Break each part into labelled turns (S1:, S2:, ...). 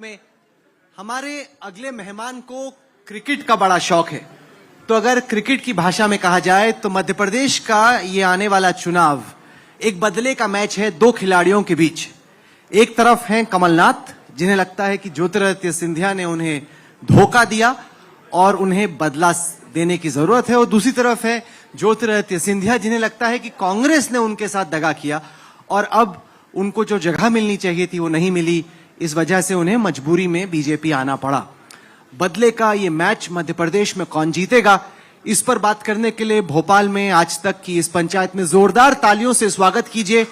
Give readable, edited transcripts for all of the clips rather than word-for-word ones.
S1: में हमारे अगले मेहमान को क्रिकेट का बड़ा शौक है। तो अगर क्रिकेट की भाषा में कहा जाए तो मध्य प्रदेश का ये आने वाला चुनाव एक बदले का मैच है दो खिलाड़ियों के बीच। एक तरफ हैं कमलनाथ, जिन्हें लगता है कि ज्योतिरादित्य सिंधिया ने उन्हें धोखा दिया और उन्हें बदला देने की जरूरत है, और दूसरी तरफ है ज्योतिरादित्य सिंधिया, जिन्हें लगता है कि कांग्रेस ने उनके साथ दगा किया और अब उनको जो जगह मिलनी चाहिए थी वो नहीं मिली। इस वजह से उन्हें मजबूरी में बीजेपी आना पड़ा। बदले का ये मैच मध्य प्रदेश में कौन जीतेगा, इस पर बात करने के लिए भोपाल में आज तक की इस पंचायत में जोरदार तालियों से स्वागत कीजिए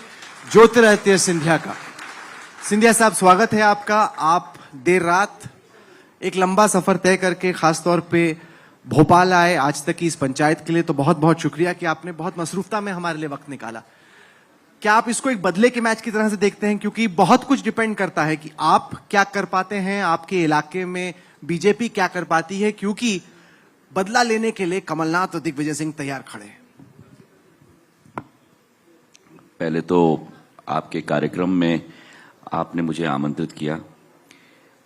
S1: ज्योतिरादित्य सिंधिया का। सिंधिया साहब, स्वागत है आपका। आप देर रात एक लंबा सफर तय करके खासतौर पे भोपाल आए आज तक की इस पंचायत के लिए, तो बहुत बहुत शुक्रिया कि आपने बहुत मसरूफता में हमारे लिए वक्त निकाला। क्या आप इसको एक बदले के मैच की तरह से देखते हैं? क्योंकि बहुत कुछ डिपेंड करता है कि आप क्या कर पाते हैं, आपके इलाके में बीजेपी क्या कर पाती है, क्योंकि बदला लेने के लिए कमलनाथ और दिग्विजय सिंह तैयार खड़े हैं।
S2: पहले तो आपके कार्यक्रम में आपने मुझे आमंत्रित किया,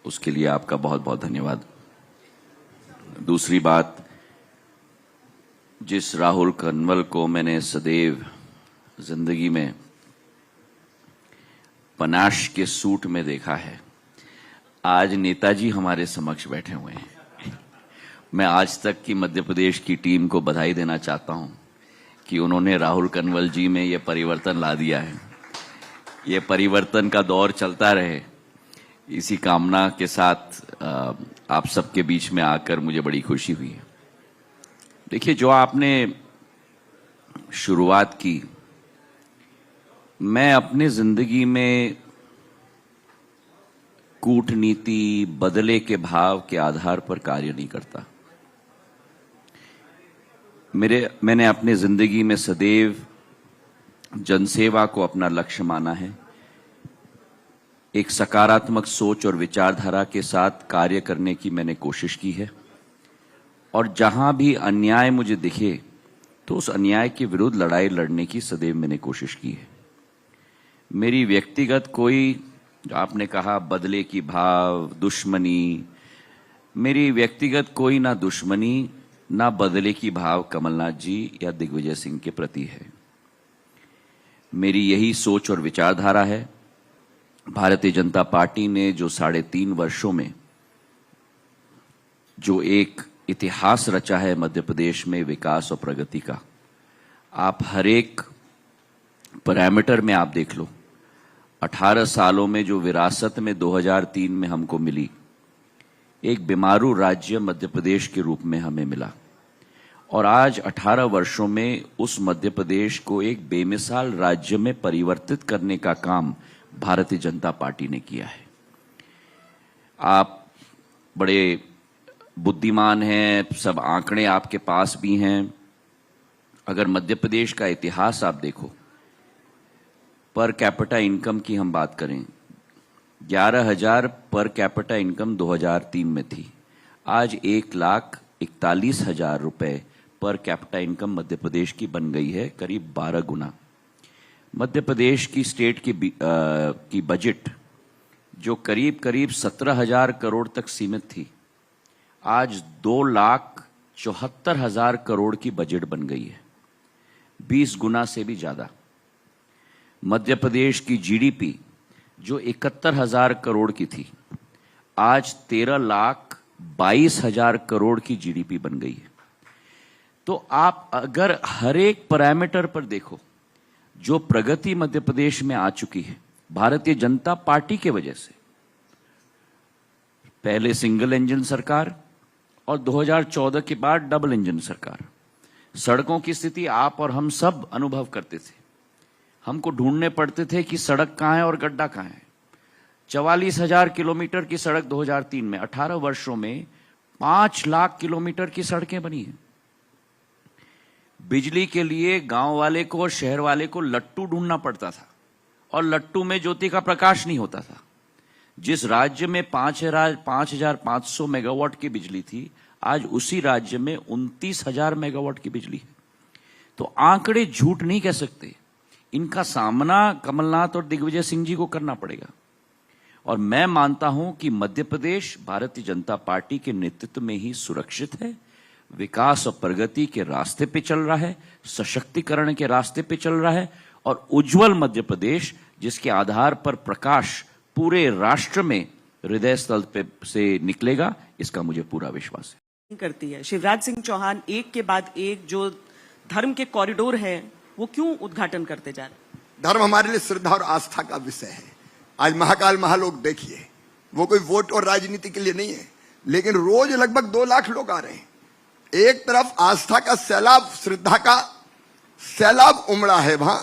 S2: उसके लिए आपका बहुत बहुत धन्यवाद। दूसरी बात, जिस राहुल कनवल को मैंने सदैव जिंदगी में पनाश के सूट में देखा है, आज नेताजी हमारे समक्ष बैठे हुए हैं। मैं आज तक की मध्य प्रदेश की टीम को बधाई देना चाहता हूं कि उन्होंने राहुल कनवल जी में यह परिवर्तन ला दिया है। ये परिवर्तन का दौर चलता रहे, इसी कामना के साथ आप सबके बीच में आकर मुझे बड़ी खुशी हुई है। देखिए, जो आपने शुरुआत की, मैं अपने जिंदगी में कूटनीति, बदले के भाव के आधार पर कार्य नहीं करता। मैंने अपनी जिंदगी में सदैव जनसेवा को अपना लक्ष्य माना है। एक सकारात्मक सोच और विचारधारा के साथ कार्य करने की मैंने कोशिश की है, और जहां भी अन्याय मुझे दिखे तो उस अन्याय के विरुद्ध लड़ाई लड़ने की सदैव मैंने कोशिश की है। मेरी व्यक्तिगत कोई, जो आपने कहा बदले की भाव, दुश्मनी, मेरी व्यक्तिगत कोई ना दुश्मनी ना बदले की भाव कमलनाथ जी या दिग्विजय सिंह के प्रति है। मेरी यही सोच और विचारधारा है। भारतीय जनता पार्टी ने जो 3.5 वर्षों में जो एक इतिहास रचा है मध्य प्रदेश में विकास और प्रगति का, आप हर एक पैरामीटर में आप देख लो। 18 सालों में जो विरासत में 2003 में हमको मिली, एक बीमारू राज्य मध्य प्रदेश के रूप में हमें मिला, और आज 18 वर्षों में उस मध्य प्रदेश को एक बेमिसाल राज्य में परिवर्तित करने का काम भारतीय जनता पार्टी ने किया है। आप बड़े बुद्धिमान हैं, सब आंकड़े आपके पास भी हैं। अगर मध्य प्रदेश का इतिहास आप देखो, पर कैपिटा इनकम की हम बात करें, 11,000 पर कैपिटा इनकम 2003 में थी। आज 1,41,000 रुपए per capita income Madhya Pradesh की बन गई है, करीब 12 गुना। मध्य प्रदेश की स्टेट की बजट जो करीब करीब 17,000 करोड़ तक सीमित थी, आज 2,74,000 करोड़ की बजट बन गई है, 20 गुना से भी ज्यादा। मध्य प्रदेश की जीडीपी जो 71,000 करोड़ की थी, आज 13,22,000 करोड़ की जीडीपी बन गई है। तो आप अगर हर एक पैरामीटर पर देखो, जो प्रगति मध्य प्रदेश में आ चुकी है भारतीय जनता पार्टी के वजह से, पहले सिंगल इंजन सरकार और 2014 के बाद डबल इंजन सरकार। सड़कों की स्थिति आप और हम सब अनुभव करते थे। हमको ढूंढने पड़ते थे कि सड़क कहां है और गड्ढा कहां है। 44,000 किलोमीटर की सड़क 2003 में, 18 वर्षों में 5 लाख किलोमीटर की सड़कें बनी हैं। बिजली के लिए गांव वाले को और शहर वाले को लट्टू ढूंढना पड़ता था, और लट्टू में ज्योति का प्रकाश नहीं होता था। जिस राज्य में 5,500 मेगावाट की बिजली थी, आज उसी राज्य में 29,000 मेगावाट की बिजली है। तो आंकड़े झूठ नहीं कह सकते। इनका सामना कमलनाथ और दिग्विजय सिंह जी को करना पड़ेगा। और मैं मानता हूं कि मध्य प्रदेश भारतीय जनता पार्टी के नेतृत्व में ही सुरक्षित है, विकास और प्रगति के रास्ते पे चल रहा है, सशक्तिकरण के रास्ते पे चल रहा है और उज्जवल मध्य प्रदेश जिसके आधार पर प्रकाश पूरे राष्ट्र में हृदय स्थल पे से निकलेगा, इसका मुझे पूरा विश्वास है।
S3: करती है शिवराज सिंह चौहान एक के बाद एक जो धर्म के कॉरिडोर है वो क्यों उद्घाटन करते जा रहे हैं?
S4: धर्म हमारे लिए श्रद्धा और आस्था का विषय है। आज महाकाल महालोक देखिए, वो कोई वोट और राजनीति के लिए नहीं है, लेकिन रोज लगभग 2 लाख लोग आ रहे हैं। एक तरफ आस्था का सैलाब, श्रद्धा का सैलाब उमड़ा है वहां,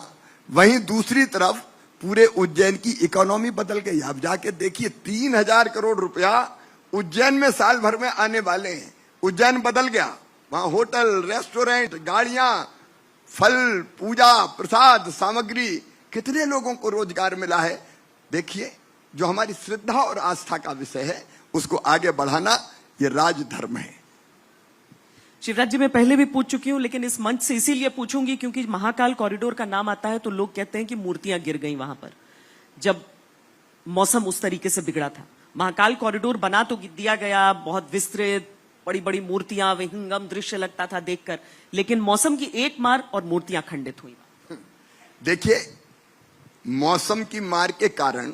S4: वहीं दूसरी तरफ पूरे उज्जैन की इकोनॉमी बदल गई। आप जाके देखिए 3000 करोड़ रुपया उज्जैन में साल भर में आने वाले हैं। उज्जैन बदल गया, वहां होटल, रेस्टोरेंट, गाड़ियां, फल, पूजा, प्रसाद, सामग्री, कितने लोगों को रोजगार मिला है। देखिए, जो हमारी श्रद्धा और आस्था का विषय है उसको आगे बढ़ाना ये राजधर्म है।
S3: शिवराज जी, मैं पहले भी पूछ चुकी हूं, लेकिन इस मंच से इसीलिए पूछूंगी क्योंकि महाकाल कॉरिडोर का नाम आता है तो लोग कहते हैं कि मूर्तियां गिर गई वहां पर, जब मौसम उस तरीके से बिगड़ा था। महाकाल कॉरिडोर बना तो दिया गया, बहुत विस्तृत, बड़ी बड़ी मूर्तियां, विहंगम दृश्य लगता था देखकर, लेकिन मौसम की एक मार और मूर्तियां खंडित हुई।
S4: देखिए, मौसम की मार के कारण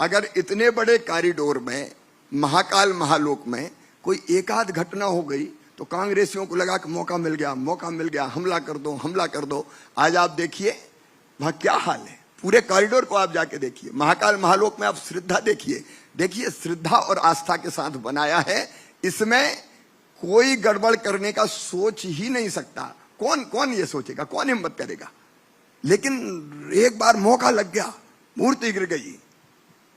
S4: अगर इतने बड़े कॉरिडोर में, महाकाल महालोक में कोई एकाध घटना हो गई तो कांग्रेसियों को लगा कि मौका मिल गया, हमला कर दो। आज आप देखिए वहां क्या हाल है। पूरे कॉरिडोर को आप जाके देखिए, महाकाल महालोक में आप श्रद्धा देखिए श्रद्धा और आस्था के साथ बनाया है। इसमें कोई गड़बड़ करने का सोच ही नहीं सकता। कौन ये सोचेगा, कौन हिम्मत करेगा? लेकिन एक बार मौका लग गया, मूर्ति गिर गई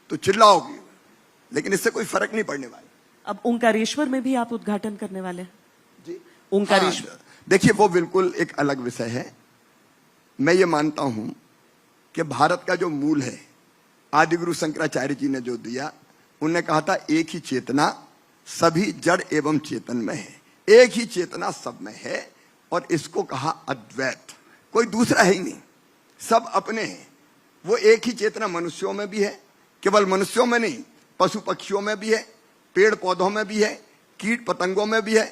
S4: तो चिल्लाओगी, लेकिन इससे कोई फर्क नहीं पड़ने वाला।
S3: अब ओंकारेश्वर में भी आप उद्घाटन करने वाले हैं
S4: जी?
S3: ओंकारेश्वर।
S4: देखिए, वो बिल्कुल एक अलग विषय है। मैं ये मानता हूं कि भारत का जो मूल है, आदिगुरु शंकराचार्य जी ने जो दिया, उन्होंने कहा था एक ही चेतना सभी जड़ एवं चेतन में है। एक ही चेतना सब में है और इसको कहा अद्वैत। कोई दूसरा है ही नहीं, सब अपने हैं। वो एक ही चेतना मनुष्यों में भी है, केवल मनुष्यों में नहीं, पशु पक्षियों में भी है, पेड़ पौधों में भी है, कीट पतंगों में भी है,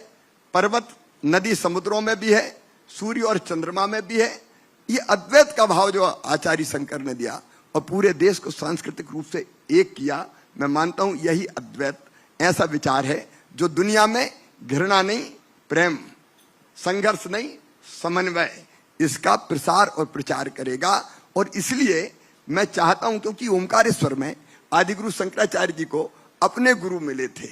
S4: पर्वत नदी समुद्रों में भी है, सूर्य और चंद्रमा में भी है। ये अद्वैत का भाव जो आचार्य शंकर ने दिया और पूरे देश को सांस्कृतिक रूप से एक किया, मैं मानता हूं यही अद्वैत ऐसा विचार है जो दुनिया में घृणा नहीं, प्रेम, संघर्ष नहीं, समन्वय, इसका प्रसार और प्रचार करेगा। और इसलिए मैं चाहता हूं, क्योंकि ओंकारेश्वर में आदिगुरु शंकराचार्य जी को अपने गुरु मिले थे,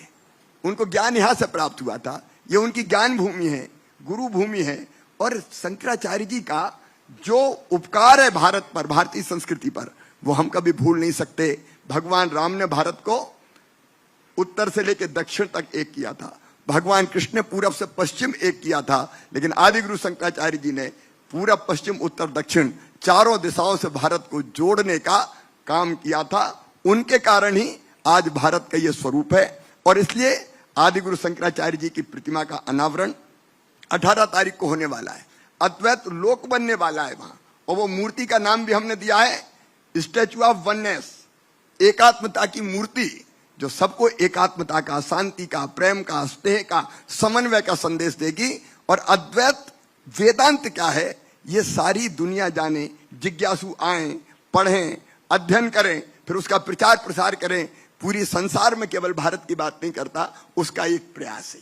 S4: उनको ज्ञान यहां से प्राप्त हुआ था। ये उनकी ज्ञान भूमि है, गुरु भूमि है। और शंकराचार्य जी का जो उपकार है भारत पर, भारतीय संस्कृति पर, वो हम कभी भूल नहीं सकते। भगवान राम ने भारत को उत्तर से लेकर दक्षिण तक एक किया था, भगवान कृष्ण ने पूरब से पश्चिम एक किया था, लेकिन आदिगुरु शंकराचार्य जी ने पूरब, पश्चिम, उत्तर, दक्षिण चारों दिशाओं से भारत को जोड़ने का काम किया था। उनके कारण ही आज भारत का ये स्वरूप है। और इसलिए आदिगुरु शंकराचार्य जी की प्रतिमा का अनावरण 18 तारीख को होने वाला है। अद्वैत लोक बनने वाला है वहां, और वो मूर्ति का नाम भी हमने दिया है स्टैचू ऑफ वननेस, एकात्मता की मूर्ति, जो सबको एकात्मता का, शांति का, प्रेम का, स्नेह का, समन्वय का संदेश देगी। और अद्वैत वेदांत क्या है ये सारी दुनिया जाने, जिज्ञासु आए, पढ़ें, अध्ययन करें, फिर उसका प्रचार प्रसार करें। पूरी संसार में केवल भारत की बात नहीं करता, उसका एक प्रयास है।